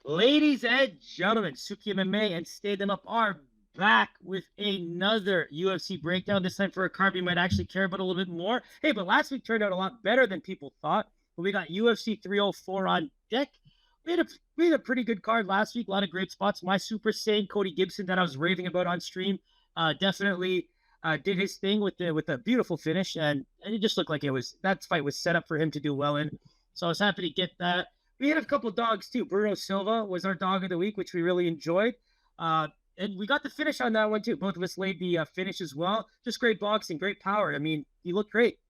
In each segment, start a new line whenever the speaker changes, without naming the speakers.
Ladies and gentlemen, Suki MMA and Stay Them Up are back with another UFC breakdown. This time for a card we might actually care about a little bit more. Hey, but last week turned out a lot better than people thought. But we got UFC 304 on deck. We had a pretty good card last week. A lot of great spots. My Super Saiyan Cody Gibson that I was raving about on stream definitely did his thing with a beautiful finish, and it just looked like that fight was set up for him to do well in. So I was happy to get that. We had a couple of dogs too. Bruno Silva was our dog of the week, which we really enjoyed. And we got the finish on that one too. Both of us laid the finish as well. Just great boxing, great power. I mean, he looked great.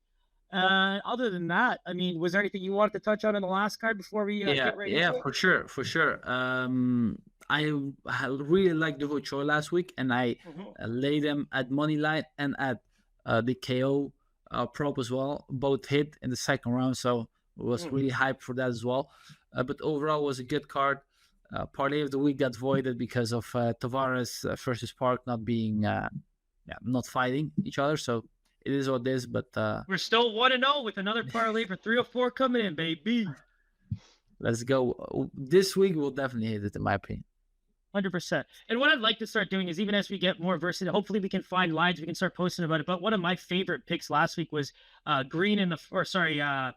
Other than that, I mean, was there anything you wanted to touch on in the last card before we get right into it?
For sure. I really liked the Choi last week, and I laid them at money line and at the KO prop as well. Both hit in the second round, so was really hyped for that as well. But overall, was a good card. Parlay of the week got voided because of Tavares versus Park not being, not fighting each other. So it is what it is. But
we're still 1-0 with another parlay for 304 coming in, baby.
Let's go. This week we'll definitely hit it, in my opinion.
100%. And what I'd like to start doing is, even as we get more versatile, hopefully we can find lines, we can start posting about it. But one of my favorite picks last week was Green in the,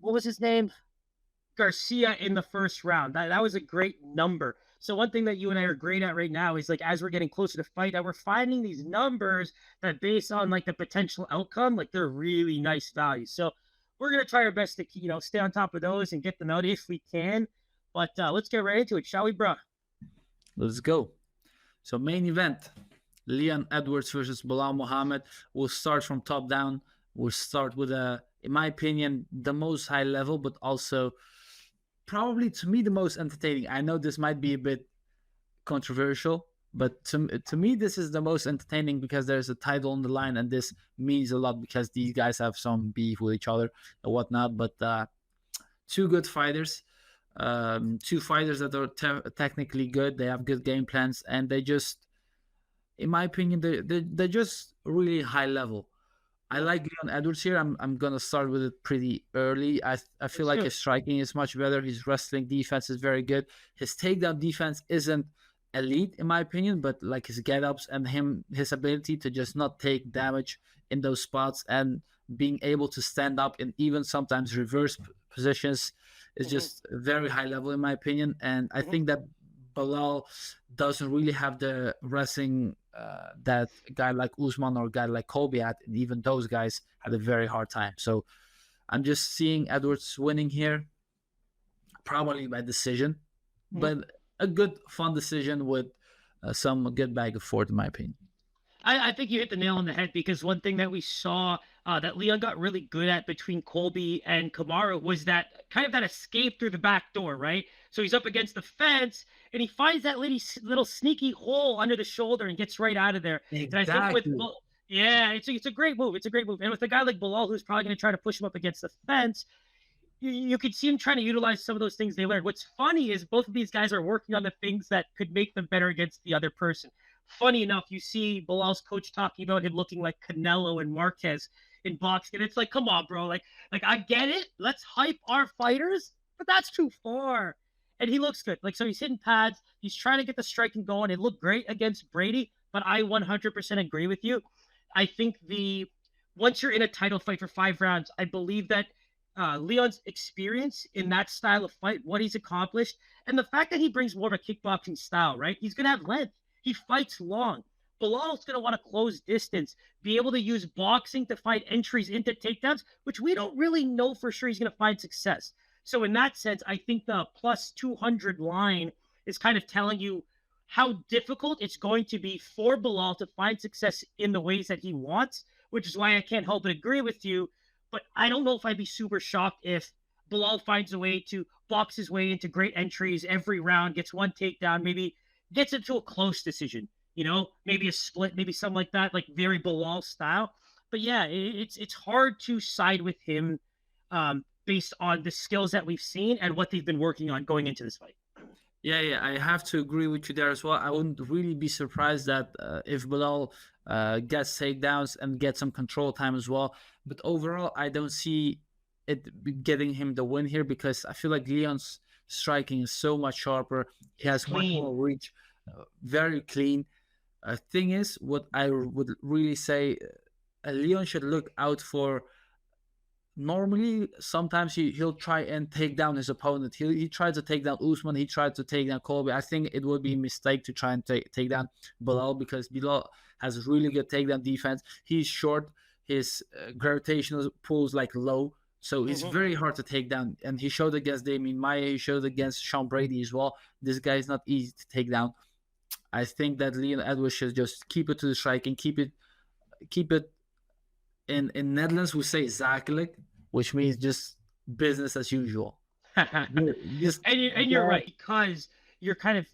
what was his name? Garcia in the first round. That was a great number. So one thing that you and I are great at right now is, like, as we're getting closer to fight, that we're finding these numbers that, based on like the potential outcome, like, they're really nice values. So we're gonna try our best to stay on top of those and get them out if we can. But let's get right into it, shall we, bro?
Let's go. So main event, Leon Edwards versus Belal Muhammad. We'll start from top down. We'll start with in my opinion, the most high level, but also probably, to me, the most entertaining. I know this might be a bit controversial, but to me, this is the most entertaining because there's a title on the line, and this means a lot because these guys have some beef with each other and whatnot. But two good fighters, two fighters that are technically good. They have good game plans, and they just, in my opinion, they're just really high level. I like Leon Edwards here. I'm gonna start with it pretty early. I feel like his striking is much better. His wrestling defense is very good. His takedown defense isn't elite in my opinion, but like his get-ups and his ability to just not take damage in those spots and being able to stand up in even sometimes reverse positions is just very high level in my opinion. And I think that Belal doesn't really have the wrestling that a guy like Usman or a guy like Colby had. And even those guys had a very hard time. So I'm just seeing Edwards winning here, probably by decision, but a good, fun decision with some good bag of four, in my opinion.
I think you hit the nail on the head, because one thing that we saw that Leon got really good at between Colby and Kamaru was that kind of that escape through the back door, right? So he's up against the fence and he finds that little sneaky hole under the shoulder and gets right out of there.
Exactly.
And I think it's a great move. It's a great move. And with a guy like Belal, who's probably going to try to push him up against the fence, you could see him trying to utilize some of those things they learned. What's funny is both of these guys are working on the things that could make them better against the other person. Funny enough, you see Belal's coach talking about him looking like Canelo and Marquez in boxing, and it's like, come on, bro. Like I get it. Let's hype our fighters, but that's too far. And he looks good. Like, so he's hitting pads. He's trying to get the striking going. It looked great against Brady, but I 100% agree with you. I think once you're in a title fight for 5 rounds, I believe that Leon's experience in that style of fight, what he's accomplished, and the fact that he brings more of a kickboxing style, right? He's going to have length. He fights long. Belal's going to want to close distance, be able to use boxing to find entries into takedowns, which we don't really know for sure he's going to find success. So in that sense, I think the plus 200 line is kind of telling you how difficult it's going to be for Belal to find success in the ways that he wants, which is why I can't help but agree with you. But I don't know if I'd be super shocked if Belal finds a way to box his way into great entries every round, gets one takedown, maybe gets into a close decision, maybe a split, maybe something like that, like very Belal style. But yeah, it's hard to side with him based on the skills that we've seen and what they've been working on going into this fight.
Yeah, I have to agree with you there as well. I wouldn't really be surprised that if Belal gets takedowns and gets some control time as well. But overall, I don't see it getting him the win here because I feel like Leon's striking is so much sharper. He has much
Clean.
more reach, very clean. Thing is, what I would really say, Leon should look out for. Normally, sometimes he'll try and take down his opponent. He tried to take down Usman. He tried to take down Colby. I think it would be a mistake to try and take down Belal, because Belal has really good takedown defense. He's short. His gravitational pull is like low, so it's very hard to take down. And he showed against Damian Maia. He showed against Sean Brady as well. This guy is not easy to take down. I think that Leon Edwards should just keep it to the striking, keep it. In Netherlands, we say zakelijk, which means just business as usual.
You're right, because you're kind of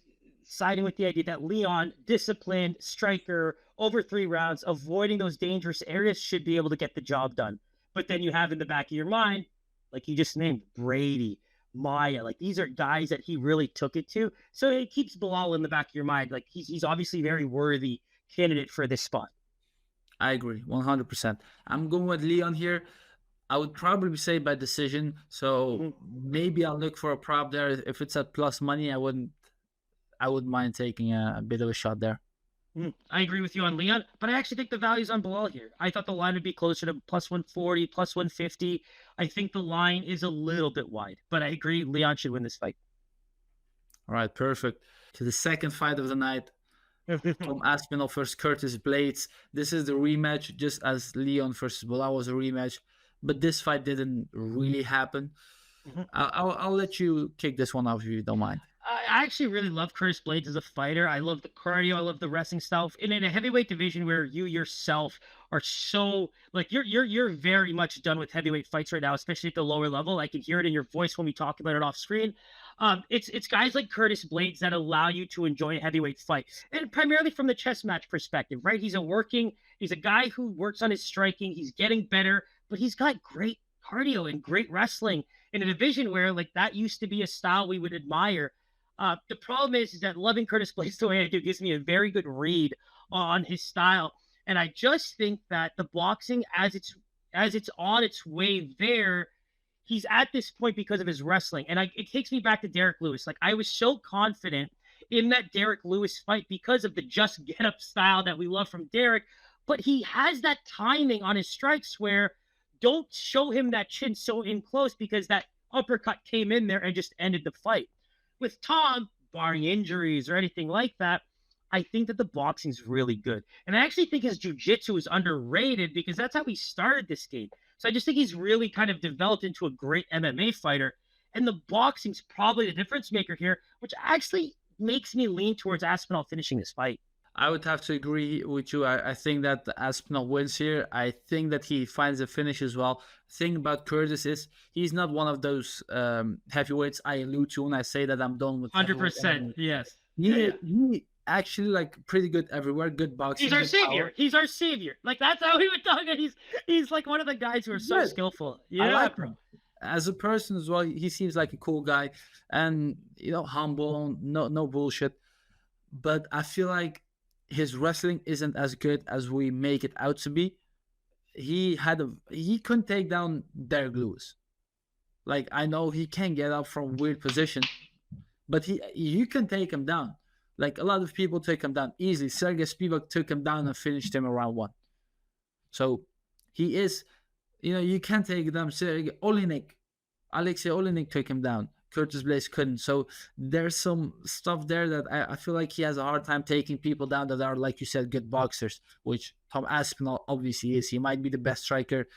siding with the idea that Leon, disciplined striker, over 3 rounds, avoiding those dangerous areas, should be able to get the job done. But then you have in the back of your mind, like you just named, Brady, Maia, like these are guys that he really took it to. So it keeps Belal in the back of your mind. Like he's obviously a very worthy candidate for this spot.
I agree, 100%. I'm going with Leon here. I would probably say by decision. So maybe I'll look for a prop there. If it's at plus money, I wouldn't mind taking a bit of a shot there.
I agree with you on Leon, but I actually think the value's on Belal here. I thought the line would be closer to plus 140, plus 150. I think the line is a little bit wide, but I agree Leon should win this fight.
All right, perfect. To the second fight of the night. From Aspinal versus Curtis Blaydes. This is the rematch, just as Leon versus Belal was a rematch, but this fight didn't really happen. I'll let you kick this one off if you don't mind.
I actually really love Curtis Blaydes as a fighter. I love the cardio. I love the wrestling style. And in a heavyweight division where you yourself are so like you're very much done with heavyweight fights right now, especially at the lower level. I can hear it in your voice when we talk about it off screen. It's guys like Curtis Blaydes that allow you to enjoy a heavyweight fight, and primarily from the chess match perspective, right? He's a guy who works on his striking. He's getting better, but he's got great cardio and great wrestling in a division where like that used to be a style we would admire. The problem is that loving Curtis Blaydes the way I do gives me a very good read on his style, and I just think that the boxing as it's on its way there. He's at this point because of his wrestling. And it takes me back to Derek Lewis. Like, I was so confident in that Derek Lewis fight because of the just get up style that we love from Derek. But he has that timing on his strikes where don't show him that chin so in close, because that uppercut came in there and just ended the fight. With Tom, barring injuries or anything like that, I think that the boxing's really good. And I actually think his jiu-jitsu is underrated because that's how he started this game. So I just think he's really kind of developed into a great MMA fighter. And the boxing's probably the difference maker here, which actually makes me lean towards Aspinal finishing this fight.
I would have to agree with you. I think that Aspinal wins here. I think that he finds a finish as well. The thing about Curtis is he's not one of those heavyweights I allude to when I say that I'm done with
100%. Yes.
He actually like pretty good everywhere, good boxing.
He's our savior. Power. He's our savior. Like that's how he would talk. He's like one of the guys who are so skillful. Yeah,
I like him. As a person as well, he seems like a cool guy and humble, no bullshit. But I feel like his wrestling isn't as good as we make it out to be. He couldn't take down Derek Lewis. Like I know he can get up from weird position, but you can take him down. Like a lot of people take him down easily. Sergey Spivak took him down and finished him in round 1. So he is, you can't take him down. Alexei Oleinik took him down. Curtis Blaydes couldn't. So there's some stuff there that I feel like he has a hard time taking people down that are, like you said, good boxers, which Tom Aspinall obviously is. He might be the best striker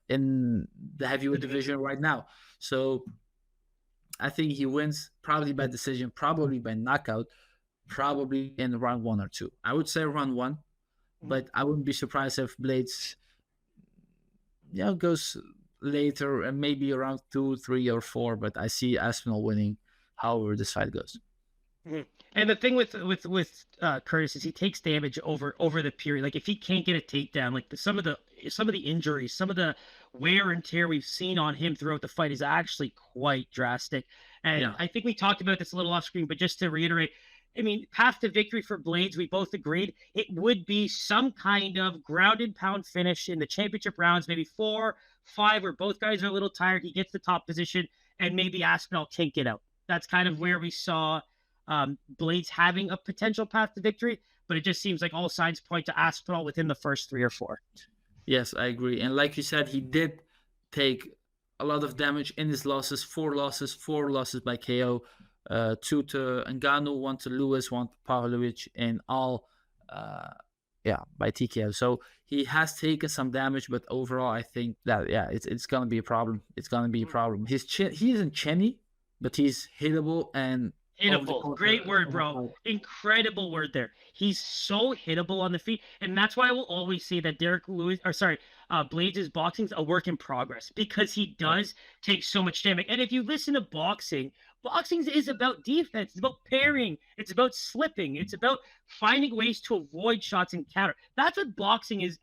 in the heavyweight division right now. So I think he wins probably by decision, probably by knockout, probably in round 1 or 2. I would say round 1, but I wouldn't be surprised if Blaydes goes later and maybe around 2, 3, or 4. But I see Aspinall winning, however this fight goes.
And the thing with Curtis is he takes damage over the period. Like if he can't get a takedown, like some of the injuries, some of the wear and tear we've seen on him throughout the fight is actually quite drastic. And I think we talked about this a little off screen, but just to reiterate, I mean, path to victory for Blaydes, we both agreed it would be some kind of ground and pound finish in the championship rounds, maybe 4, 5, where both guys are a little tired. He gets the top position and maybe Aspinal can't get out. That's kind of where we saw Blaydes having a potential path to victory, but it just seems like all signs point to Aspinal within the first 3 or 4.
Yes, I agree. And like you said, he did take a lot of damage in his losses. 4 losses by KO. 2 to Ngannou, 1 to Lewis, 1 to Pavlovich, and all by TKO. So he has taken some damage, but overall I think that it's gonna be a problem. It's gonna be a problem. His chin, he isn't chinny, but he's hittable and
hittable. Great word, bro. Incredible word there. He's so hittable on the feet, and that's why I will always say that Blaydes' boxing is a work in progress, because he does take so much damage. And if you listen to boxing is about defense. It's about parrying. It's about slipping. It's about finding ways to avoid shots and counter. That's what boxing is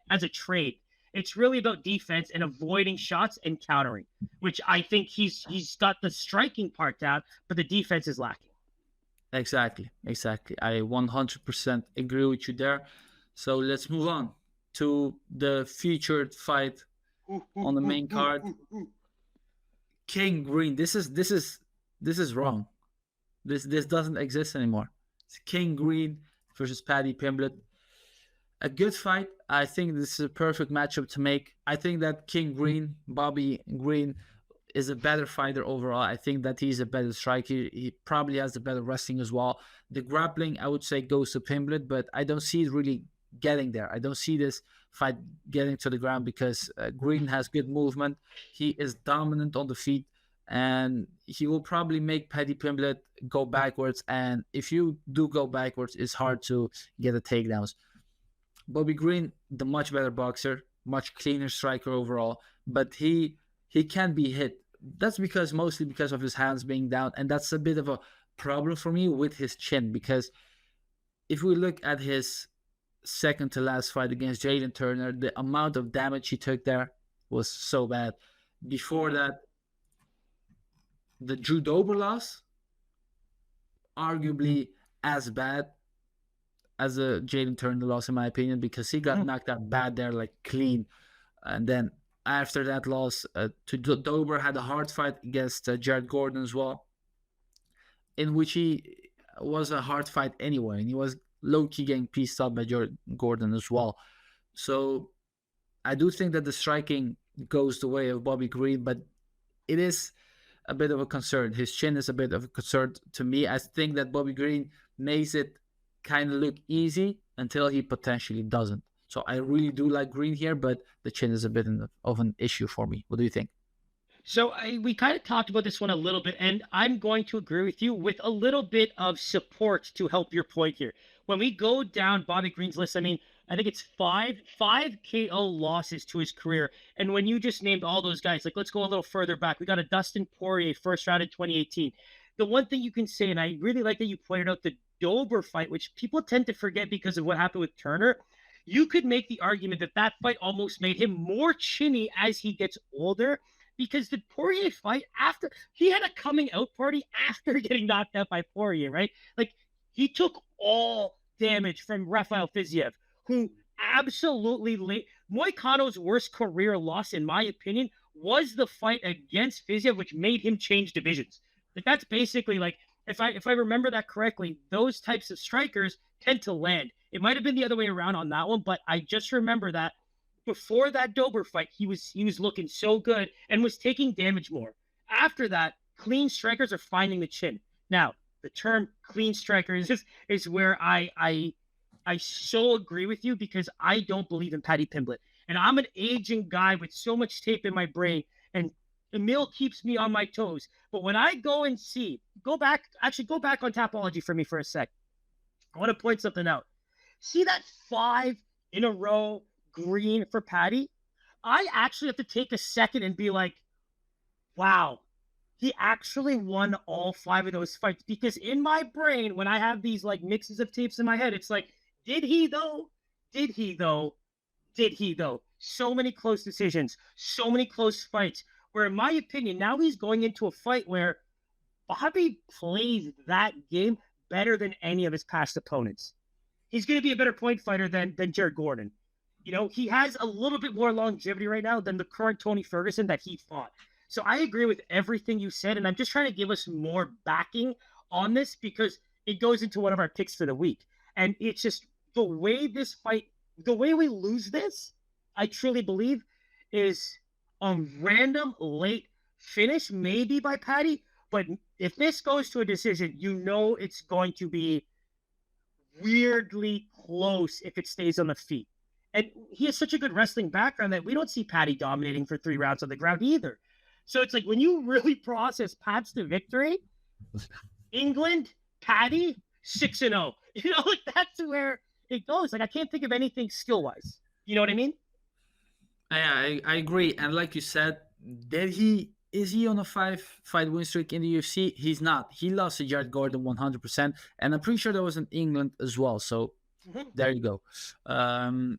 as a trade. It's really about defense and avoiding shots and countering, which I think he's got the striking part down, but the defense is lacking.
Exactly. I 100% agree with you there. So let's move on to the featured fight on the main card. King Green. This is wrong. This doesn't exist anymore. It's King Green versus Paddy Pimblet. A good fight. I think this is a perfect matchup to make. I think that Bobby Green, is a better fighter overall. I think that he's a better striker. He probably has the better wrestling as well. The grappling, I would say, goes to Pimblet, but I don't see it really getting there. I don't see this fight getting to the ground because Green has good movement. He is dominant on the feet, and he will probably make Paddy Pimblet go backwards. And if you do go backwards, it's hard to get the takedowns. Bobby Green, the much better boxer, much cleaner striker overall, but he can be hit. That's mostly because of his hands being down, and that's a bit of a problem for me with his chin, because if we look at his second to last fight against Jalen Turner, the amount of damage he took there was so bad. Before that, the Drew Dober loss, arguably as bad as a Jalen Turner loss, in my opinion, because he got knocked out bad there, like clean. And then after that loss to Dober, had a hard fight against Jared Gordon as well, in which he was a hard fight anyway, and he was low-key getting pieced up by Jared Gordon as well. So I do think that the striking goes the way of Bobby Green, but it is a bit of a concern. His chin is a bit of a concern to me. I think that Bobby Green makes it kind of look easy until he potentially doesn't. So I really do like Green here, but the chin is a bit of an issue for me. What do you think?
So we kind of talked about this one a little bit, and I'm going to agree with you with a little bit of support to help your point here. When we go down Bobby Green's list, I mean, I think it's five KO losses to his career. And when you just named all those guys, like, let's go a little further back. We got a Dustin Poirier first round in 2018. The one thing you can say, and I really like that you pointed out the Dober fight, which people tend to forget because of what happened with Turner. You could make the argument that that fight almost made him more chinny as he gets older, because the Poirier fight, after he had a coming out party after getting knocked out by Poirier, right? Like, he took all damage from Rafael Fiziev, who absolutely Moicano's worst career loss, in my opinion, was the fight against Fiziev, which made him change divisions. Like, that's basically, like, if I remember that correctly, those types of strikers tend to land. It might have been the other way around on that one, but I just remember that before that Dober fight, he was looking so good and was taking damage more. After that, clean strikers are finding the chin. Now, the term clean strikers is where I so agree with you, because I don't believe in Paddy Pimblet. And I'm an aging guy with so much tape in my brain, and Emil keeps me on my toes. But when I go and go back on Tapology for me for a sec. I want to point something out. See that 5 in a row green for Paddy? I actually have to take a second and be like, wow, he actually won all 5 of those fights. Because in my brain, when I have these like mixes of tapes in my head, it's like, did he though? Did he though? Did he though? So many close decisions, so many close fights, where in my opinion, now he's going into a fight where Bobby plays that game better than any of his past opponents. He's going to be a better point fighter than Jared Gordon. You know, he has a little bit more longevity right now than the current Tony Ferguson that he fought. So I agree with everything you said, and I'm just trying to give us more backing on this because it goes into one of our picks for the week. And it's just the way this fight, the way we lose this, I truly believe, is a random late finish, maybe by Paddy. But if this goes to a decision, you know it's going to be weirdly close if it stays on the feet. And he has such a good wrestling background that we don't see Paddy dominating for 3 rounds on the ground either. So it's like when you really process Pat's to victory, England, Paddy, 6-0. You know, like that's where it goes. Like I can't think of anything skill wise. You know what I mean?
I agree. And like you said, is he on a 5-fight win streak in the UFC? He's not. He lost to Jared Gordon 100%, and I'm pretty sure that was in England as well. So there you go.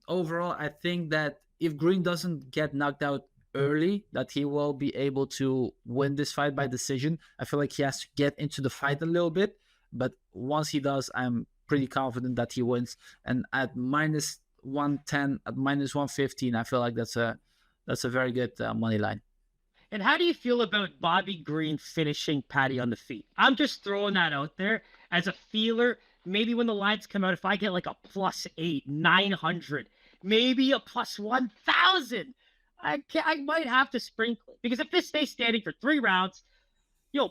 Overall, I think that if Green doesn't get knocked out early, that he will be able to win this fight by decision. I feel like he has to get into the fight a little bit, but once he does, I'm pretty confident that he wins. And at minus 110, at minus 115, I feel like that's a very good money line.
And how do you feel about Bobby Green finishing Paddy on the feet? I'm just throwing that out there as a feeler. Maybe when the lines come out, if I get like a +8, 900, maybe a +1,000, I might have to sprinkle it. Because if this stays standing for 3 rounds,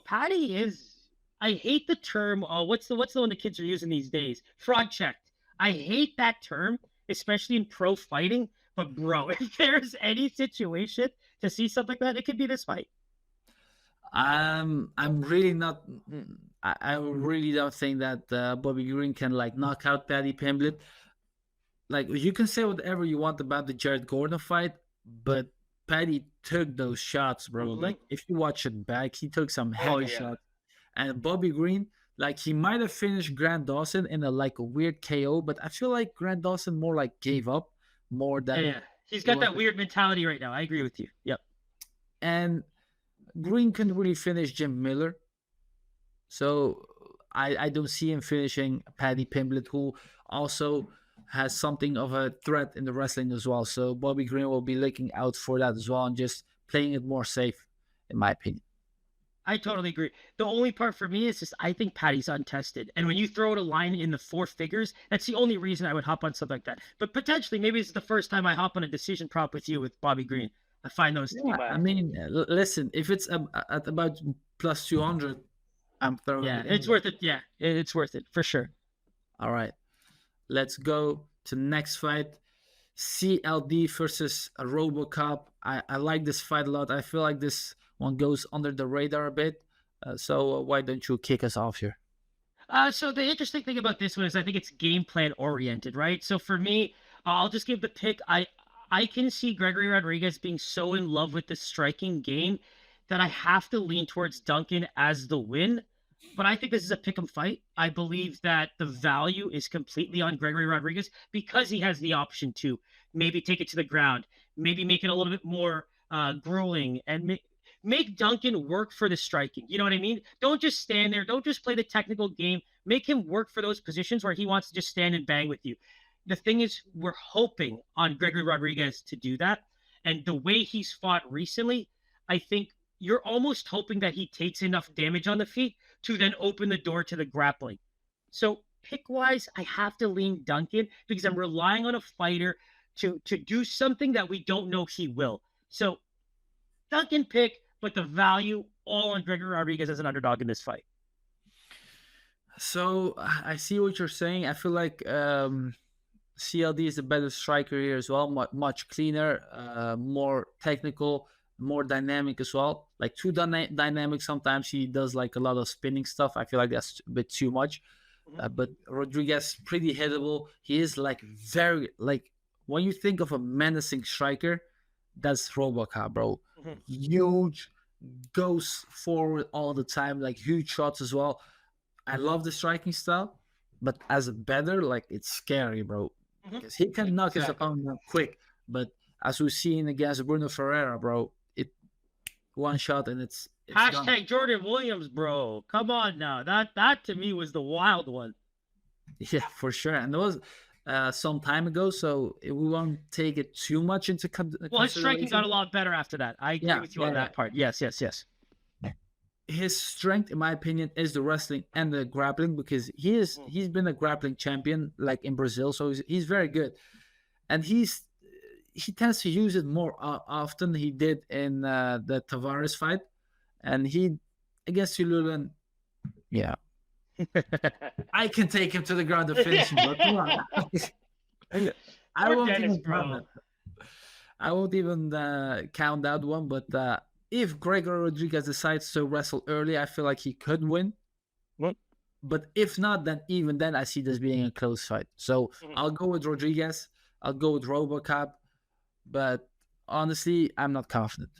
Paddy is, I hate the term, what's the one the kids are using these days? Fraud checked. I hate that term, especially in pro fighting. But bro, if there's any situation to see something like that, it could be this fight.
I'm really not. I really don't think that Bobby Green can like knock out Paddy Pimblet. Like you can say whatever you want about the Jared Gordon fight, but Paddy took those shots, bro.
Mhm.
Like if you watch it back, he took some heavy shots. And Bobby Green, like he might have finished Grant Dawson in a weird KO, but I feel like Grant Dawson more like gave up more than.
Yeah. He's got that weird mentality right now. I agree with you. Yep.
And Green couldn't really finish Jim Miller. So I don't see him finishing Paddy Pimblet, who also has something of a threat in the wrestling as well. So Bobby Green will be looking out for that as well and just playing it more safe, in my opinion.
I totally agree. The only part for me is just I think Paddy's untested. And when you throw out a line in the 4 figures, that's the only reason I would hop on something like that. But potentially, maybe it's the first time I hop on a decision prop with you with Bobby Green. I find those two.
I mean, listen, if it's at about +200, I'm throwing it.
It's worth it. Yeah, it's worth it for sure.
All right. Let's go to the next fight. CLD versus RoboCop. I like this fight a lot. I feel like this one goes under the radar a bit. So why don't you kick us off here?
So the interesting thing about this one is I think it's game plan oriented, right? So for me, I'll just give the pick. I can see Gregory Rodriguez being so in love with the striking game that I have to lean towards Ducan as the win. But I think this is a pick'em fight. I believe that the value is completely on Gregory Rodriguez because he has the option to maybe take it to the ground, maybe make it a little bit more grueling, and make Ducan work for the striking. You know what I mean? Don't just stand there. Don't just play the technical game. Make him work for those positions where he wants to just stand and bang with you. The thing is, we're hoping on Gregory Rodriguez to do that. And the way he's fought recently, I think you're almost hoping that he takes enough damage on the feet to then open the door to the grappling. So pick-wise, I have to lean Ducan because I'm relying on a fighter to do something that we don't know he will. So Ducan pick, but the value all on Gregory Rodriguez as an underdog in this fight.
So I see what you're saying. I feel like CLD is a better striker here as well, much cleaner, more technical, more dynamic as well. Like too dynamic. Sometimes he does like a lot of spinning stuff. I feel like that's a bit too much. But Rodriguez pretty hittable. He is like very like when you think of a menacing striker, that's RoboCop, bro. Huge, goes forward all the time, like huge shots as well. I love the striking style, but as a better, like it's scary, bro. Because he can knock his opponent quick, but as we've seen against Bruno Ferreira, bro, it one shot and it's
Hashtag
done.
Jordan Williams, bro. Come on now. That to me was the wild one.
Yeah, for sure. And there was some time ago, so we won't take it too much into
Well, his striking
consideration.
got a lot better after that. I agree with you on that part. Yes.
His strength, in my opinion, is the wrestling and the grappling, because he's been a grappling champion like in Brazil, so he's very good, and he tends to use it more often. He did in the Tavares fight, and he against Loughran. Yeah, I can take him to the ground to finish him, but come on. I won't even count that one, but if Gregory Rodriguez decides to wrestle early, I feel like he could win.
What?
But if not, then even then I see this being a close fight. So I'll go with Rodriguez. I'll go with RoboCop. But honestly, I'm not confident.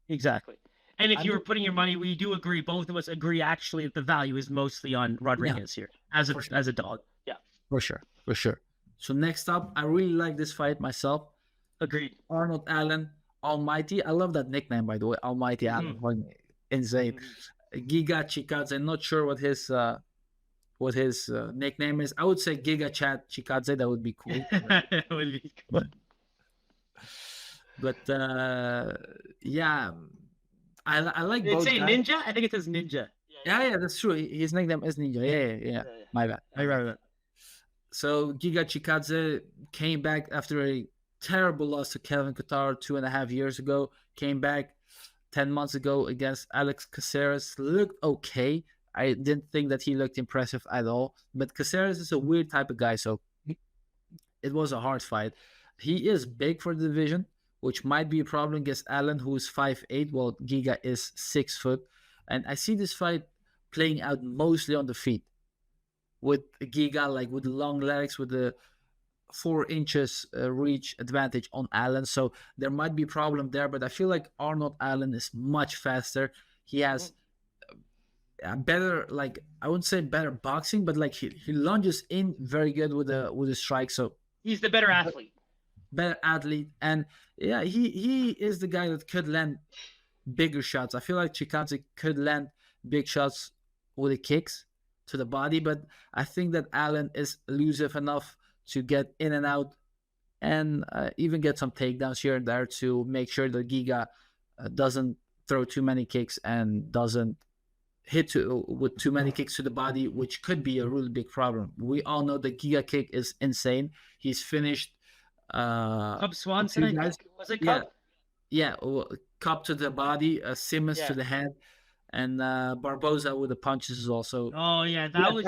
Exactly. And if you were putting your money, we do agree, both of us agree actually that the value is mostly on Rodriguez here as a dog. Yeah.
For sure. So next up, I really like this fight myself.
Agreed.
Arnold Allen, Almighty. I love that nickname, by the way. Almighty Allen. Insane. Giga Chikadze. I'm not sure what his nickname is. I would say Giga Chikadze. That would be cool.
That would be cool.
But yeah, I like
Did it
both
say
guys.
Ninja? I think it says Ninja.
Yeah, that's true. His nickname is Ninja. Yeah. My bad.
Right.
So Giga Chikadze came back after a terrible loss to Kelvin Couture 2.5 years ago. Came back 10 months ago against Alex Caceres. Looked okay. I didn't think that he looked impressive at all. But Caceres is a weird type of guy, so it was a hard fight. He is big for the division, which might be a problem against Allen, who is 5'8", while Giga is 6 foot. And I see this fight playing out mostly on the feet, with Giga, like with the long legs, with the 4 inches reach advantage on Allen. So there might be a problem there, but I feel like Arnold Allen is much faster. He has a better, like, I wouldn't say better boxing, but like he lunges in very good with a strike. So
he's the better athlete.
And yeah, he is the guy that could land bigger shots. I feel like Chikadze could land big shots with the kicks to the body, but I think that Allen is elusive enough to get in and out, and even get some takedowns here and there to make sure that Giga doesn't throw too many kicks and doesn't hit with too many kicks to the body, which could be a really big problem. We all know the Giga kick is insane. He's finished
Cub Swanson, I think. Was it Cub?
Yeah, Cup to the body, Simmons to the head, and Barboza with the punches is also.
Oh yeah, that was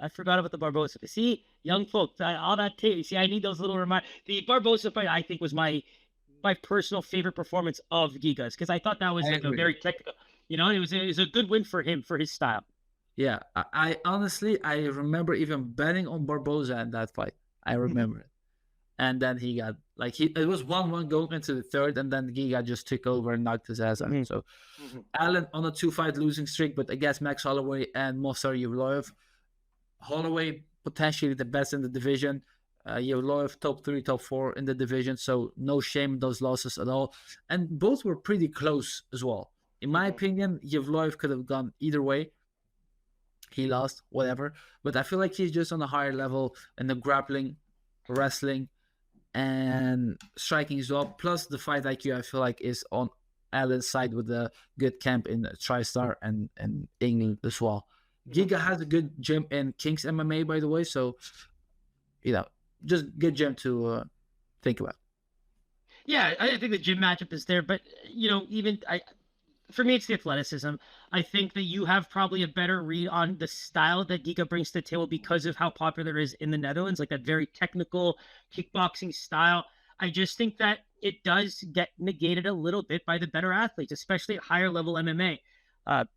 I forgot about the Barboza. See, young folks, all that tape. See, I need those little reminders. The Barboza fight, I think, was my personal favorite performance of Giga's, because I thought that was like a very technical. You know, it was a good win for him, for his style.
Yeah, I honestly, I remember even betting on Barboza in that fight. I remember it. And then he got, like, it was 1-1 going into the third, and then Giga just took over and knocked his ass out. So Allen on a 2-fight losing streak, but against Max Holloway and Movsar Evloev. Holloway potentially the best in the division. Evloev top 3, top 4 in the division, so no shame in those losses at all. And both were pretty close as well. In my opinion, Evloev could have gone either way. He lost, whatever. But I feel like he's just on a higher level in the grappling, wrestling, and striking as well. Plus the fight IQ, I feel like, is on Allen's side with a good camp in TriStar and England as well. Giga has a good gym in King's MMA, by the way, so just good gym to think about.
Yeah, I think the gym matchup is there, but for me, it's the athleticism. I think that you have probably a better read on the style that Giga brings to the table because of how popular it is in the Netherlands, like that very technical kickboxing style. I just think that it does get negated a little bit by the better athletes, especially at higher level MMA. The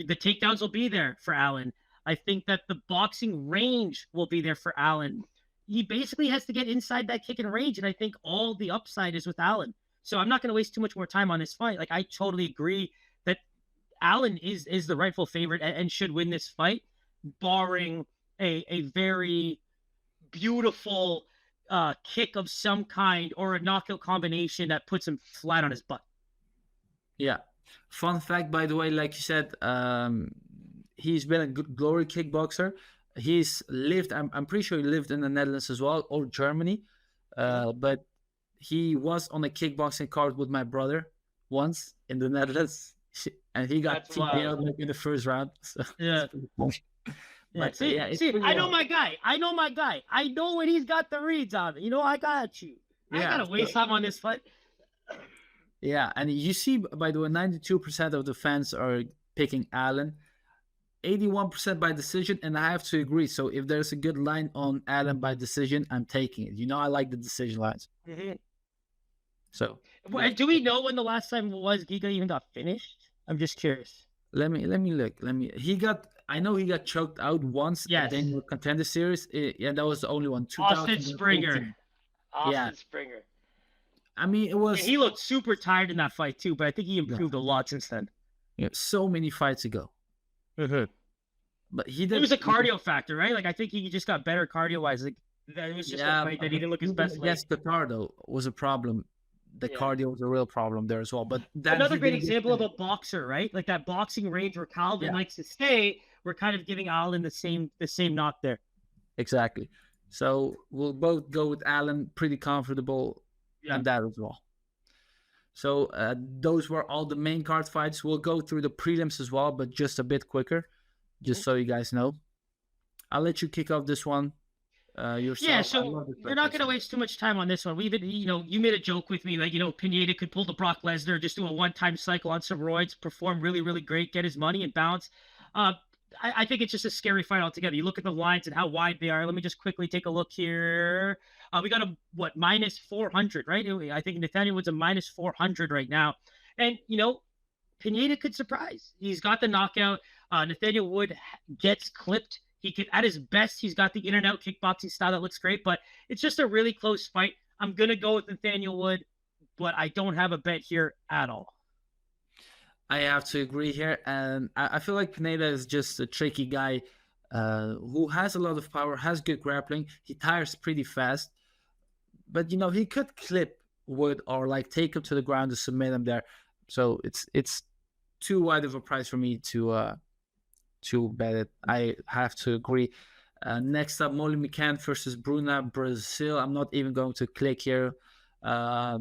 takedowns will be there for Allen. I think that the boxing range will be there for Allen. He basically has to get inside that kick and range, and I think all the upside is with Allen. So I'm not going to waste too much more time on this fight. Like, I totally agree that Allen is the rightful favorite and should win this fight, barring a very beautiful kick of some kind or a knockout combination that puts him flat on his butt.
Yeah. Fun fact, by the way, like you said, he's been a good glory kickboxer. He's lived. I'm pretty sure he lived in the Netherlands as well, or Germany. But he was on a kickboxing card with my brother once in the Netherlands, and he got
That's wild.
TKO'd like in the first round. So
Yeah.
it's pretty cool.
Yeah,
But,
see,
it's
see,
pretty
I know
wild.
my guy. I know my guy. I know when he's got the reads on it. You know, I got you. I
Yeah,
gotta waste time on this fight.
Yeah, and you see, by the way, 92% of the fans are picking Allen, 81% by decision, and I have to agree. So if there's a good line on Allen by decision, I'm taking it. You know, I like the decision lines.
Mm-hmm.
So
Do we know when the last time was Giga even got finished? I'm just curious.
let me look. I know he got choked out once
Yes.
at the Annual Contender Series. Yeah, that was the only one.
Austin Springer.
2014.
Austin
Yeah.
Springer.
I mean, it was
And he looked super tired in that fight too, but I think he improved a lot since then.
so many fights ago. But he did.
It was a cardio factor, right? Like I think he just got better cardio wise. Like that was just a fight that he didn't look his best.
Yes, Qatar though was a problem. The cardio was a real problem there as well. But
another great example of a boxer, right? Like that boxing range where Calvin likes to stay. We're kind of giving Allen the same knock there.
Exactly. So we'll both go with Allen, pretty comfortable in that as well. So those were all the main card fights. We'll go through the prelims as well, but just a bit quicker, just so you guys know. I'll let you kick off this one yourself.
Yeah, so we're not going to waste too much time on this one. We've been, you made a joke with me, like, Pineda could pull the Brock Lesnar, just do a one-time cycle on some roids, perform really, really great, get his money and bounce. I think it's just a scary fight altogether. You look at the lines and how wide they are. Let me just quickly take a look here. We got a, minus 400, right? I think Nathaniel Wood's a minus 400 right now. And, Pineda could surprise. He's got the knockout. Nathaniel Wood gets clipped. He could, at his best, he's got the in-and-out kickboxing style that looks great, but it's just a really close fight. I'm going to go with Nathaniel Wood, but I don't have a bet here at all.
I have to agree here, and I feel like Pineda is just a tricky guy who has a lot of power, has good grappling. He tires pretty fast, but he could clip Wood or like take him to the ground to submit him there. So it's too wide of a price for me to bet it. I have to agree. Next up, Molly McCann versus Bruna, Brazil. I'm not even going to click here. I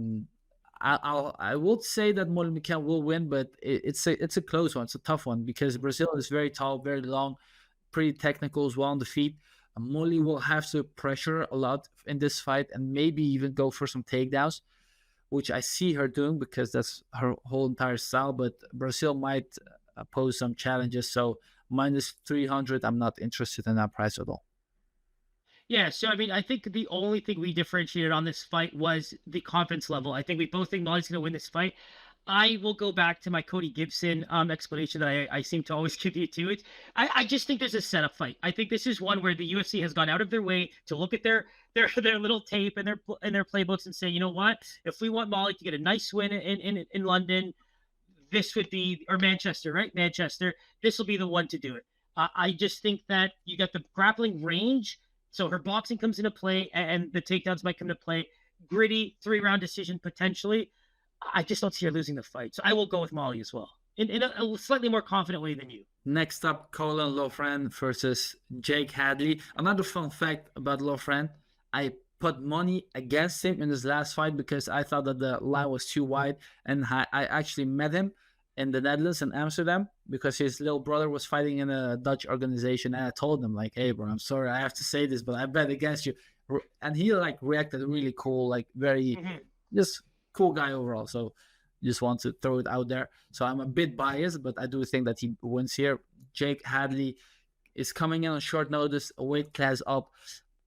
would say that Molly McCann will win, but it's a close one. It's a tough one because Brazil is very tall, very long, pretty technical as well on the feet. Molly will have to pressure a lot in this fight and maybe even go for some takedowns, which I see her doing because that's her whole entire style. But Brazil might pose some challenges. So minus 300, I'm not interested in that price at all.
Yeah, so I mean, I think the only thing we differentiated on this fight was the confidence level. I think we both think Molly's going to win this fight. I will go back to my Cody Gibson explanation that I seem to always give you to it. I just think there's a setup fight. I think this is one where the UFC has gone out of their way to look at their little tape and their playbooks and say, you know what, if we want Molly to get a nice win in London, this would be, or Manchester, right? Manchester, this will be the one to do it. I just think that you got the grappling range. So her boxing comes into play and the takedowns might come into play. Gritty, 3-round decision potentially. I just don't see her losing the fight. So I will go with Molly as well. In a slightly more confident way than you.
Next up, Caolan Loughran versus Jake Hadley. Another fun fact about Loughran, I put money against him in his last fight because I thought that the line was too wide. And I actually met him in the Netherlands, in Amsterdam, because his little brother was fighting in a Dutch organization. And I told him, like, hey, bro, I'm sorry, I have to say this, but I bet against you. And he, like, reacted really cool, like, very, just cool guy overall. So just want to throw it out there. So I'm a bit biased, but I do think that he wins here. Jake Hadley is coming in on short notice, a weight class up.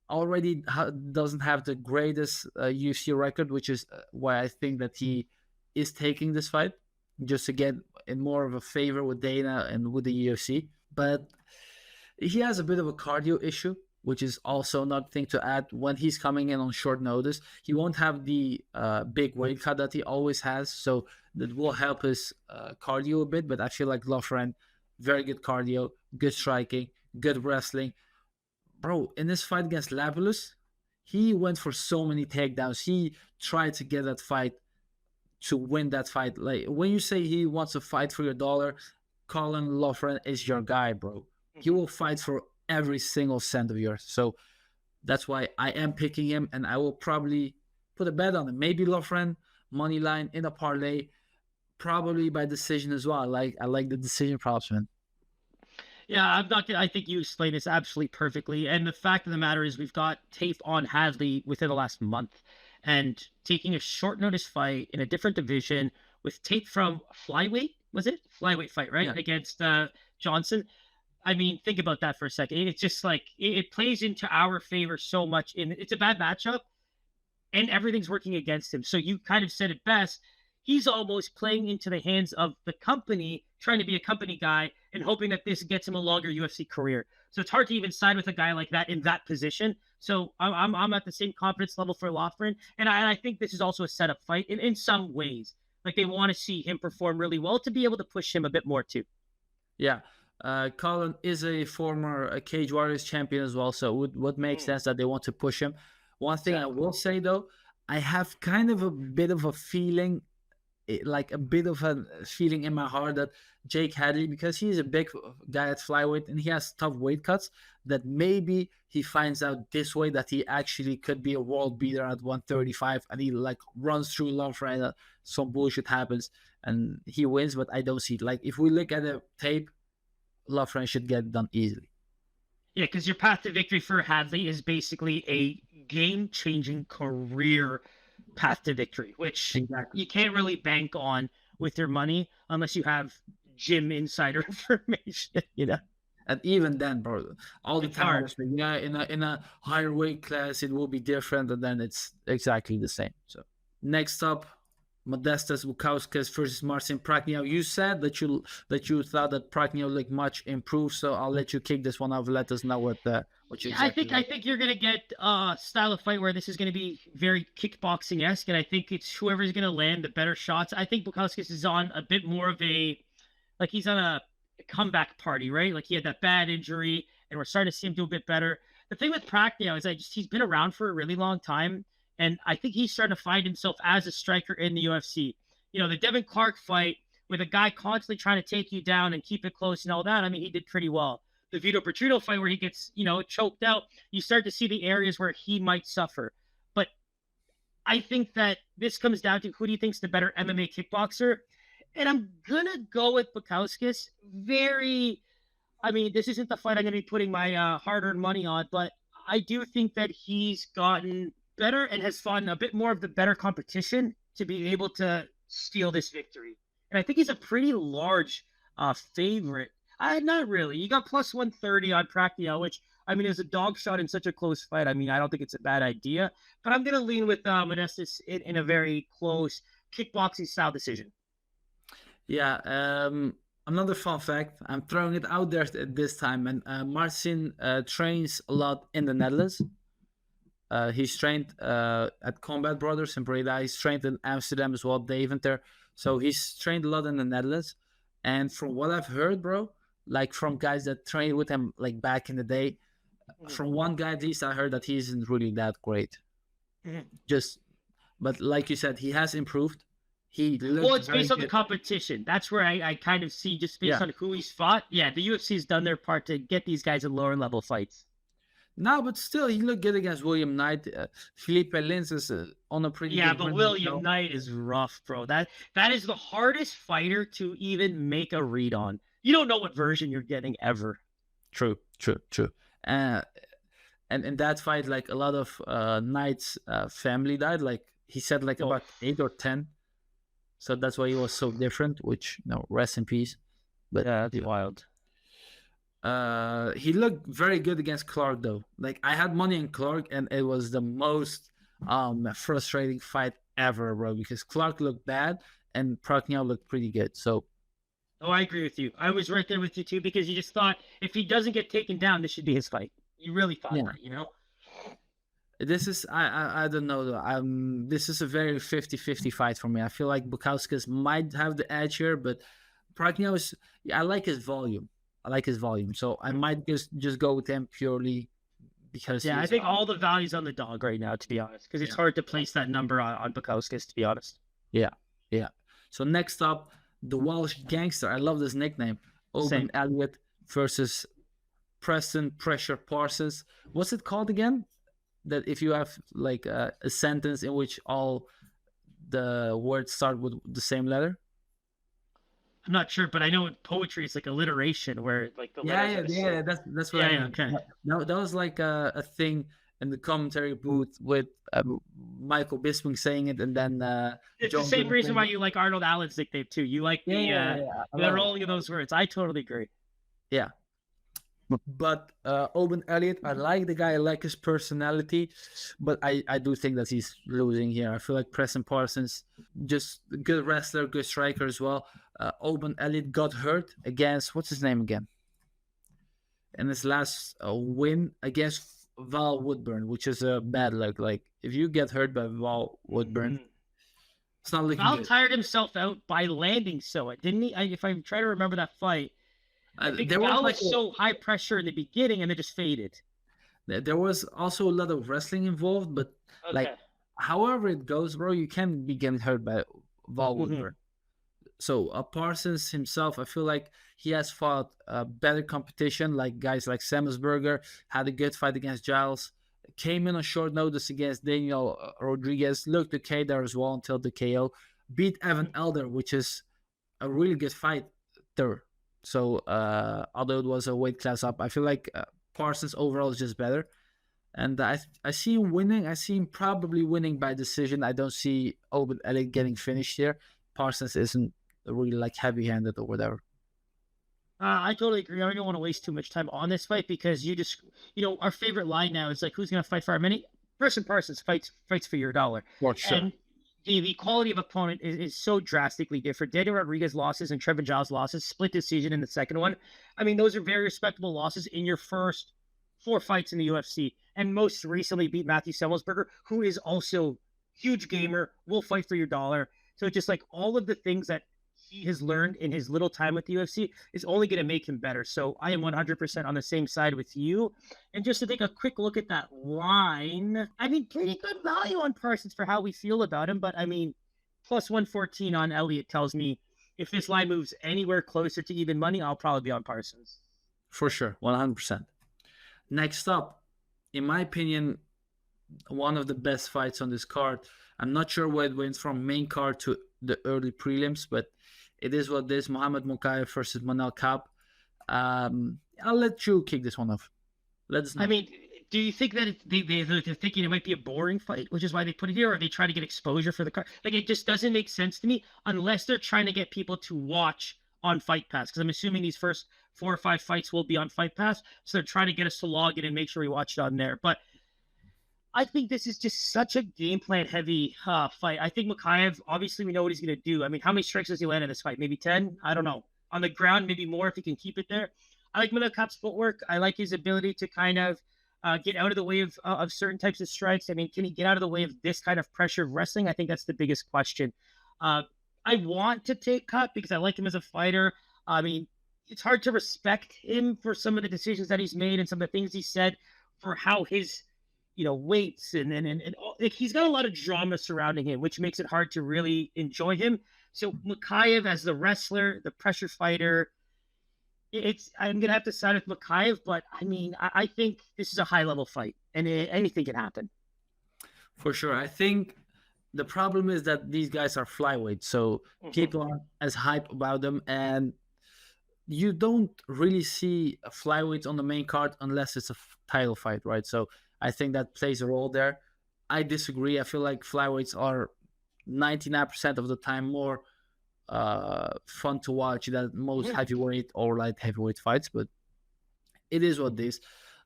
Already doesn't have the greatest UFC record, which is why I think that he is taking this fight, just to get in more of a favor with Dana and with the UFC. But he has a bit of a cardio issue, which is also another thing to add. When he's coming in on short notice, he won't have the big weight cut that he always has, so that will help his cardio a bit. But I feel like Loughran, very good cardio, good striking, good wrestling. Bro, in this fight against Lapulus, he went for so many takedowns. He tried to get that fight to win that fight. Like, when you say he wants to fight for your dollar, Caolan Loughran is your guy, bro. He will fight for every single cent of yours. So that's why I am picking him, and I will probably put a bet on him. Maybe Loughran, money line in a parlay, probably by decision as well. I like the decision props, man.
Yeah, I'm not gonna. I think you explained this absolutely perfectly. And the fact of the matter is, we've got tape on Hadley within the last month, and taking a short notice fight in a different division with tape from flyweight. Was it flyweight fight, right?
Yeah.
Against Johnson. I mean, think about that for a second. It's just like it plays into our favor so much. It's a bad matchup, and everything's working against him. So you kind of said it best. He's almost playing into the hands of the company, trying to be a company guy and hoping that this gets him a longer UFC career. So it's hard to even side with a guy like that in that position. So I'm at the same confidence level for Loughran, and I think this is also a setup fight in some ways. Like they want to see him perform really well to be able to push him a bit more too.
Yeah. Caolan is a former Cage Warriors champion as well, so it would make sense that they want to push him. One thing I will say though, I have kind of a bit of a feeling, like a bit of a feeling in my heart that Jake Hadley, because he's a big guy at flyweight and he has tough weight cuts, that maybe he finds out this way that he actually could be a world beater at 135 and he like runs through Loughran, some bullshit happens and he wins, but I don't see it. Like if we look at the tape, Loughran should get it done easily.
Yeah, because your path to victory for Hadley is basically a game-changing career path to victory, which you can't really bank on with your money unless you have gym insider information, you know.
And even then, bro, all the time, yeah, in a higher weight class, it will be different, and then it's exactly the same. So next up, Modestats Bukauskas versus Marcin Prachnio. You said that you thought that Prachnio looked much improved, so I'll let you kick this one off. Let us know what you.
Yeah, I think you're gonna get a style of fight where this is gonna be very kickboxing-esque, and I think it's whoever's gonna land the better shots. I think Bukauskas is on a bit more of he's on a comeback party, right? Like he had that bad injury, and we're starting to see him do a bit better. The thing with Prachnio is he's been around for a really long time. And I think he's starting to find himself as a striker in the UFC. You know, the Devin Clark fight with a guy constantly trying to take you down and keep it close and all that, I mean, he did pretty well. The Vito Prachnio fight where he gets, choked out, you start to see the areas where he might suffer. But I think that this comes down to who do you think's the better MMA kickboxer? And I'm going to go with Bukauskas. This isn't the fight I'm going to be putting my hard-earned money on, but I do think that he's gotten better and has fought a bit more of the better competition to be able to steal this victory. And I think he's a pretty large favorite. Not really. You got plus 130 on Prachnio, which, is a dog shot in such a close fight. I don't think it's a bad idea. But I'm going to lean with Modestas in a very close kickboxing style decision.
Yeah. Another fun fact, I'm throwing it out there this time. And Marcin trains a lot in the Netherlands. He's trained at Combat Brothers in Breda. He's trained in Amsterdam as well, Deventer. So he's trained a lot in the Netherlands. And from what I've heard, bro, like from guys that trained with him like back in the day, from one guy at least, I heard that he isn't really that great. But like you said, he has improved.
It's based on the competition. That's where I kind of see, just based on who he's fought. Yeah, the UFC's done their part to get these guys in lower level fights.
No, but still, he looked good against William Knight. Felipe Lins is on a pretty good
but William Knight is rough, bro. That is the hardest fighter to even make a read on. You don't know what version you're getting ever.
True. And in that fight, like a lot of Knight's family died. Like he said, like about 8 or 10. So that's why he was so different. Which, rest in peace. But
yeah, that's wild.
He looked very good against Clark though. Like I had money in Clark and it was the most frustrating fight ever, bro, because Clark looked bad and Prachnio looked pretty good. So
I agree with you. I was right there with you too, because you just thought if he doesn't get taken down, this should be his fight. You really thought that,
This is I don't know though. This is a very 50-50 fight for me. I feel like Bukauskas might have the edge here, but Prachnio is I like his volume. So I might just go with him purely because
I think all the value's on the dog right now, to be honest, because it's hard to place that number on Bukauskas, to be honest.
Yeah. So next up, the Welsh Gangster. I love this nickname. Oban Elliot versus Preston pressure Parsons. What's it called again? That if you have like a sentence in which all the words start with the same letter.
I'm not sure, but I know in poetry it's like alliteration where like the letters
Yeah. That's what I mean.
okay.
That was like a thing in the commentary booth with Michael Bisping saying it, and then
It's
John
the same
Green
reason
saying
why
it.
you like Arnold Allen's nickname too. You like
Yeah,
the
yeah, yeah. I
the
love it.
rolling of those words. I totally agree.
Yeah. But Oban Elliot, I like the guy, I like his personality, but I do think that he's losing here. I feel like Preston Parsons, just a good wrestler, good striker as well. Oban Elliot got hurt against, what's his name again? In his last win against Val Woodburn, which is a bad luck. Like, if you get hurt by Val Woodburn, it's not looking
Val
good.
tired himself out by landing so didn't he? If I try to remember that fight, I think
There was
Val
like
was so high pressure in the beginning and then just faded.
there was also a lot of wrestling involved, but like,
Okay.
however it goes, bro, you can be getting hurt by Val
Mhm.
Woodburn. So Parsons himself, I feel like he has fought better competition, like guys like Semelsberger, had a good fight against Giles, came in on short notice against Daniel Rodriguez, looked okay there as well until the KO, beat Evan Elder, which is a really good fight there. So although it was a weight class up, I feel like Parsons overall is just better. And I see him winning. I see him probably winning by decision. I don't see Oban Elliot getting finished here. Parsons isn't really like heavy-handed or whatever.
I totally agree. I don't want to waste too much time on this fight because our favorite line now is like, who's going to fight for our money? Preston Parsons fights for your dollar.
For sure.
And the quality of opponent is so drastically different. Daniel Rodriguez losses and Trevin Giles losses, split decision in the second one. I mean, those are very respectable losses in your first 4 fights in the UFC. And most recently beat Matthew Semelsberger, who is also huge gamer, will fight for your dollar. So it's just like all of the things that he has learned in his little time with the UFC is only going to make him better. So I am 100% on the same side with you. And just to take a quick look at that line, I mean, pretty good value on Parsons for how we feel about him. But I mean, plus 114 on Elliot tells me if this line moves anywhere closer to even money, I'll probably be on Parsons.
For sure, 100%. Next up, in my opinion, one of the best fights on this card. I'm not sure where it went from main card to the early prelims, but it is what it is. Muhammad Mokaev versus Manel Kape. I'll let you kick this one off. Let's know.
I mean, do you think that they're thinking it might be a boring fight, which is why they put it here, or they try to get exposure for the card? Like, it just doesn't make sense to me unless they're trying to get people to watch on Fight Pass, because I'm assuming these first 4 or 5 fights will be on Fight Pass, so they're trying to get us to log in and make sure we watch it on there. But I think this is just such a game plan heavy fight. I think Mokaev, obviously we know what he's going to do. I mean, how many strikes does he land in this fight? Maybe 10? I don't know. On the ground, maybe more if he can keep it there. I like Manel Kape's footwork. I like his ability to kind of get out of the way of certain types of strikes. I mean, can he get out of the way of this kind of pressure of wrestling? I think that's the biggest question. I want to take Kape because I like him as a fighter. I mean, it's hard to respect him for some of the decisions that he's made and some of the things he said for how his weights and like, he's got a lot of drama surrounding him, which makes it hard to really enjoy him. So Mokaev as the wrestler, the pressure fighter, I'm gonna have to side with Mokaev, but I mean, I think this is a high level fight, and anything can happen.
For sure, I think the problem is that these guys are flyweight, so people aren't as hype about them, and you don't really see a flyweight on the main card unless it's a title fight, right? So I think that plays a role there. I disagree. I feel like flyweights are 99% of the time more fun to watch than most heavyweight or light heavyweight fights, but it is what it is.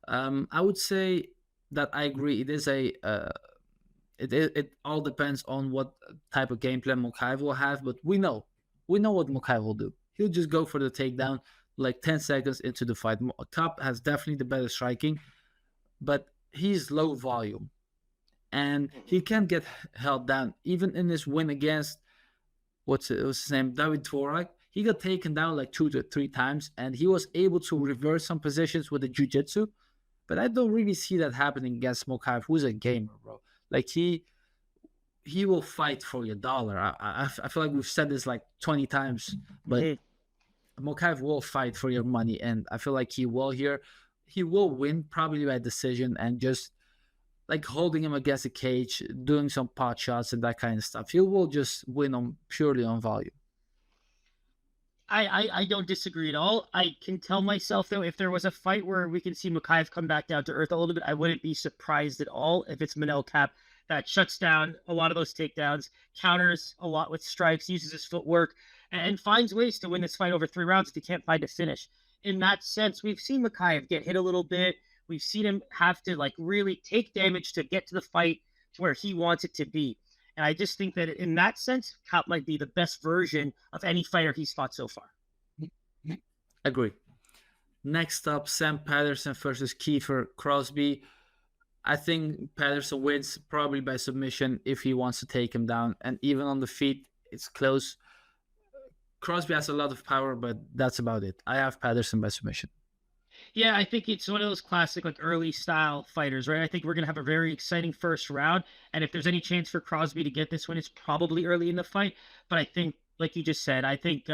I would say that I agree. It is it all depends on what type of game plan Mokaev will have, but we know what Mokaev will do. He'll just go for the takedown like 10 seconds into the fight. Kape has definitely the better striking, but he's low volume and he can't get held down. Even in his win against what's his name, David Tvorak, he got taken down like 2 to 3 times and he was able to reverse some positions with the jiu-jitsu, but I don't really see that happening against Mokaev, who's a gamer, bro. Like, he will fight for your dollar. I feel like we've said this like 20 times, but Mokaev will fight for your money, and I feel like he will here. he will win probably by decision and just like holding him against a cage, doing some pot shots and that kind of stuff. He will just win on purely on volume.
I don't disagree at all. I can tell myself, though, if there was a fight where we can see Mokaev come back down to earth a little bit, I wouldn't be surprised at all if it's Manel Kape that shuts down a lot of those takedowns, counters a lot with strikes, uses his footwork, and finds ways to win this fight over 3 rounds if he can't find a finish. In that sense, we've seen Mokaev get hit a little bit. We've seen him have to like really take damage to get to the fight where he wants it to be. And I just think that in that sense, Kape might be the best version of any fighter he's fought so far.
Agree. Next up, Sam Patterson versus Kiefer Crosby. I think Patterson wins probably by submission if he wants to take him down. And even on the feet, it's close. Crosby has a lot of power, but that's about it. I have Patterson by submission.
Yeah, I think it's one of those classic, like early style fighters, right? I think we're going to have a very exciting first round. And if there's any chance for Crosby to get this one, it's probably early in the fight. But I think, like you just said, I think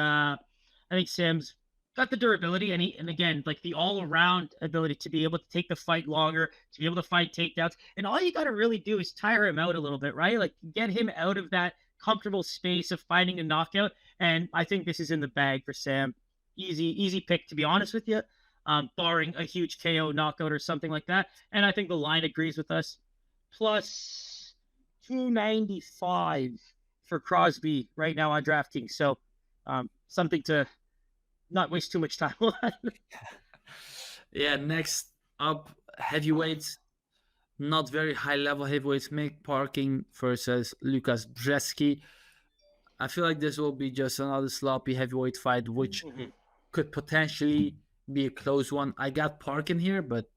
Sam's got the durability and again, like the all around ability to be able to take the fight longer, to be able to fight takedowns. And all you got to really do is tire him out a little bit, right? Like get him out of that comfortable space of finding a knockout. And I think this is in the bag for Sam. Easy pick, to be honest with you. Barring a huge KO knockout or something like that. And I think the line agrees with us. Plus 295 for Crosby right now on DraftKings. So something to not waste too much time on.
Yeah, next up, heavyweights. Not very high level heavyweights. Mick Parkin versus Lucas Brzeski. I feel like this will be just another sloppy heavyweight fight, which could potentially be a close one. I got Parkin here, but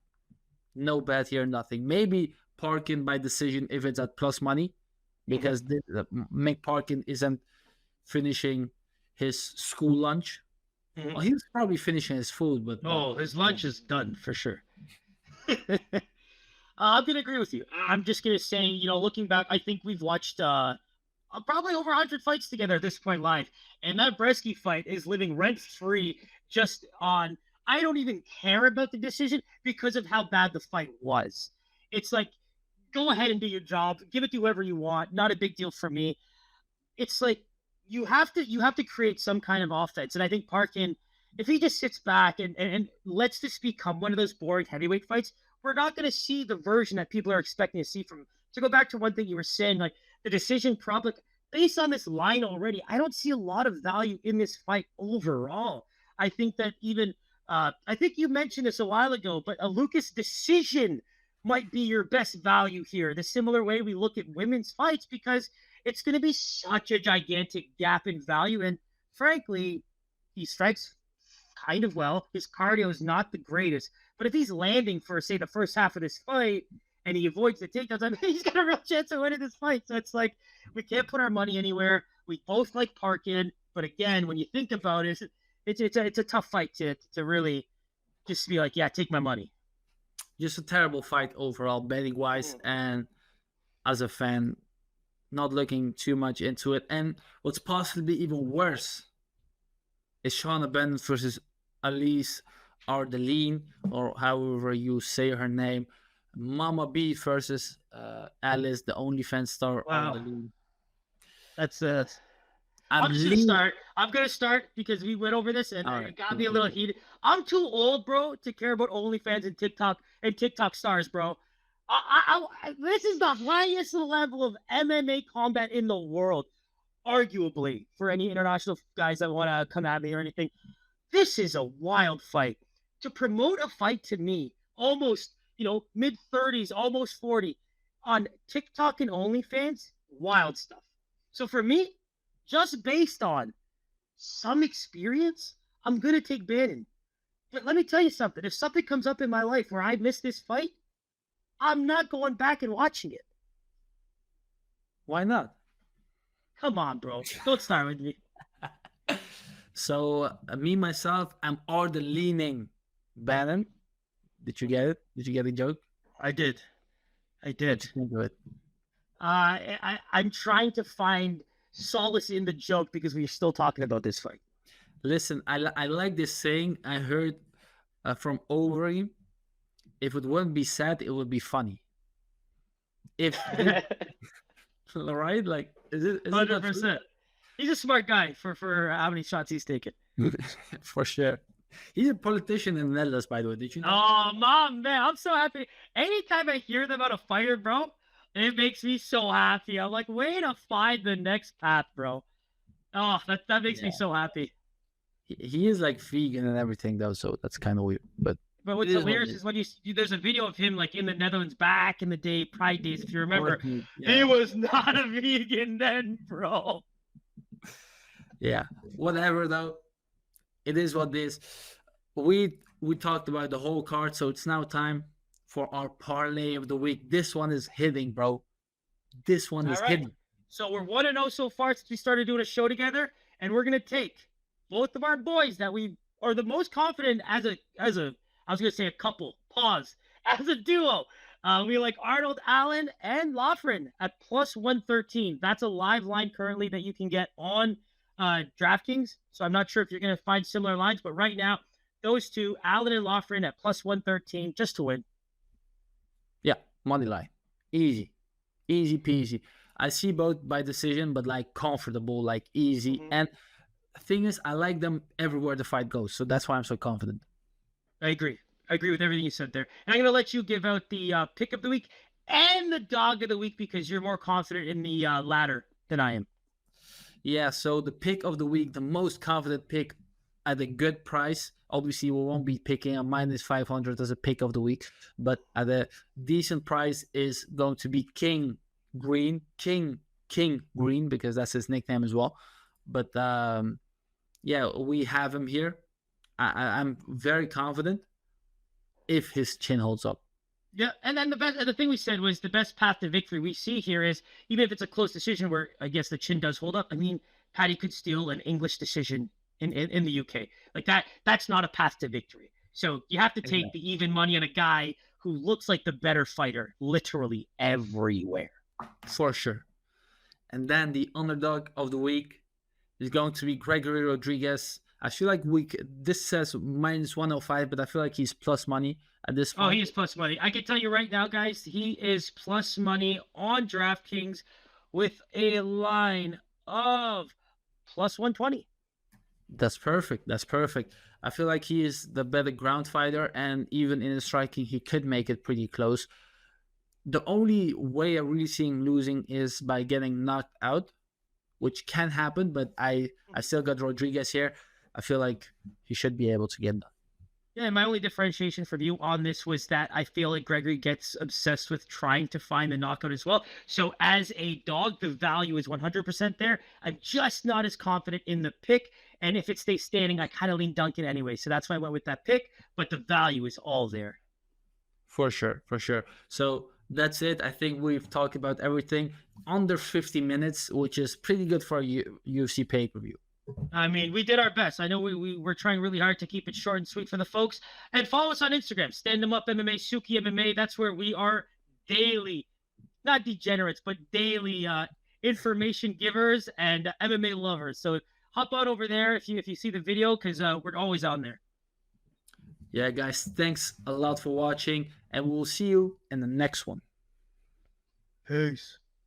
no bet here, nothing. Maybe Parkin by decision if it's at plus money, because Mick Parkin isn't finishing his school lunch. Well, he's probably finishing his food, but
his lunch is done for sure. I'm gonna agree with you. I'm just gonna say, looking back, I think we've watched probably over 100 fights together at this point live, and that Brzeski fight is living rent free just on. I don't even care about the decision because of how bad the fight was. It's like, go ahead and do your job, give it to whoever you want. Not a big deal for me. It's like you have to create some kind of offense, and I think Parkin, if he just sits back and lets this become one of those boring heavyweight fights, we're not going to see the version that people are expecting to see from him. To go back to one thing you were saying, like the decision probably based on this line already, I don't see a lot of value in this fight overall. I think that even I think you mentioned this a while ago, but a Lucas decision might be your best value here. The similar way we look at women's fights, because it's going to be such a gigantic gap in value. And frankly, he strikes kind of well. His cardio is not the greatest, but if he's landing for, say, the first half of this fight and he avoids the takedowns, I mean, he's got a real chance of winning this fight. So it's like, we can't put our money anywhere. We both like Parkin, but again, when you think about it, it's a tough fight to really just be like, yeah, take my money.
Just a terrible fight overall, betting wise, and as a fan, not looking too much into it. And what's possibly even worse is Shauna Bennett versus Alice Ardeline, or however you say her name. Mama B versus Alice, the OnlyFans star.
Wow.
Ardeline.
That's I'm gonna start because we went over this and it got me a little heated. I'm too old, bro, to care about OnlyFans and TikTok stars, bro. This is the highest level of MMA combat in the world, arguably, for any international guys that want to come at me or anything. This is a wild fight. To promote a fight to me, almost, mid-30s, almost 40, on TikTok and OnlyFans, wild stuff. So for me, just based on some experience, I'm going to take Bannon. But let me tell you something. If something comes up in my life where I miss this fight, I'm not going back and watching it.
Why not?
Come on, bro. Don't start with me.
So, me, myself, I'm order leaning Bannon. Did you get it? Did you get the joke?
I did.
Do it.
I'm trying to find solace in the joke because we're still talking about this fight.
Listen, I like this saying I heard from Overeem. if it wouldn't be sad, it would be funny. If right, like is it
100%. He's a smart guy for how many shots he's taken.
for sure. He's a politician in the Netherlands, by the way. Did you know?
Oh, mom, man, I'm so happy. Anytime I hear them about a fighter, bro, it makes me so happy. I'm like, way to find the next path, bro. Oh, that makes me so happy.
He is like vegan and everything, though, so that's kind of weird. But
what's hilarious is when there's a video of him like in the Netherlands back in the day, Pride days, if you remember. He was not a vegan then, bro.
Yeah, whatever though. It is what it is. We talked about the whole card, so it's now time for our parlay of the week. This one is hitting, bro. This one is hitting.
So we're 1-0 so far since we started doing a show together, and we're gonna take both of our boys that we are the most confident as a I was gonna say a couple. Pause. As a duo. We like Arnold, Allen, and Loughran at plus 113. That's a live line currently that you can get on DraftKings. So I'm not sure if you're going to find similar lines, but right now, those two, Allen and Loughran at plus 113, just to win.
Yeah, money line. Easy. Easy peasy. I see both by decision, but like comfortable, like easy. And the thing is, I like them everywhere the fight goes. So that's why I'm so confident.
I agree. I agree with everything you said there. And I'm going to let you give out the pick of the week and the dog of the week because you're more confident in the latter than I am.
Yeah, so the pick of the week, the most confident pick at a good price. Obviously, we won't be picking a minus 500 as a pick of the week, but at a decent price is going to be King Green, because that's his nickname as well. But yeah, we have him here. I'm very confident if his chin holds up.
Yeah, and then the thing we said was the best path to victory we see here is, even if it's a close decision where I guess the chin does hold up, I mean, Paddy could steal an English decision in the UK. Like that's not a path to victory. So you have to take the even money on a guy who looks like the better fighter literally everywhere.
For sure. And then the underdog of the week is going to be Gregory Rodriguez. I feel like this says minus 105, but I feel like he's plus money at this point.
Oh, he is plus money. I can tell you right now, guys, he is plus money on DraftKings with a line of plus 120.
That's perfect. That's perfect. I feel like he is the better ground fighter, and even in his striking, he could make it pretty close. The only way I really see him losing is by getting knocked out, which can happen, but I still got Rodriguez here. I feel like he should be able to get done.
Yeah, my only differentiation from you on this was that I feel like Gregory gets obsessed with trying to find the knockout as well. So as a dog, the value is 100% there. I'm just not as confident in the pick. And if it stays standing, I kind of lean Duncan anyway. So that's why I went with that pick. But the value is all there.
For sure, for sure. So that's it. I think we've talked about everything under 50 minutes, which is pretty good for a UFC pay-per-view.
I mean, we did our best. I know we're trying really hard to keep it short and sweet for the folks. And follow us on Instagram, Stand 'em Up MMA, Suki MMA. That's where we are daily, not degenerates, but daily information givers and MMA lovers. So hop on over there if you see the video, because we're always on there.
Yeah, guys, thanks a lot for watching, and we'll see you in the next one.
Peace.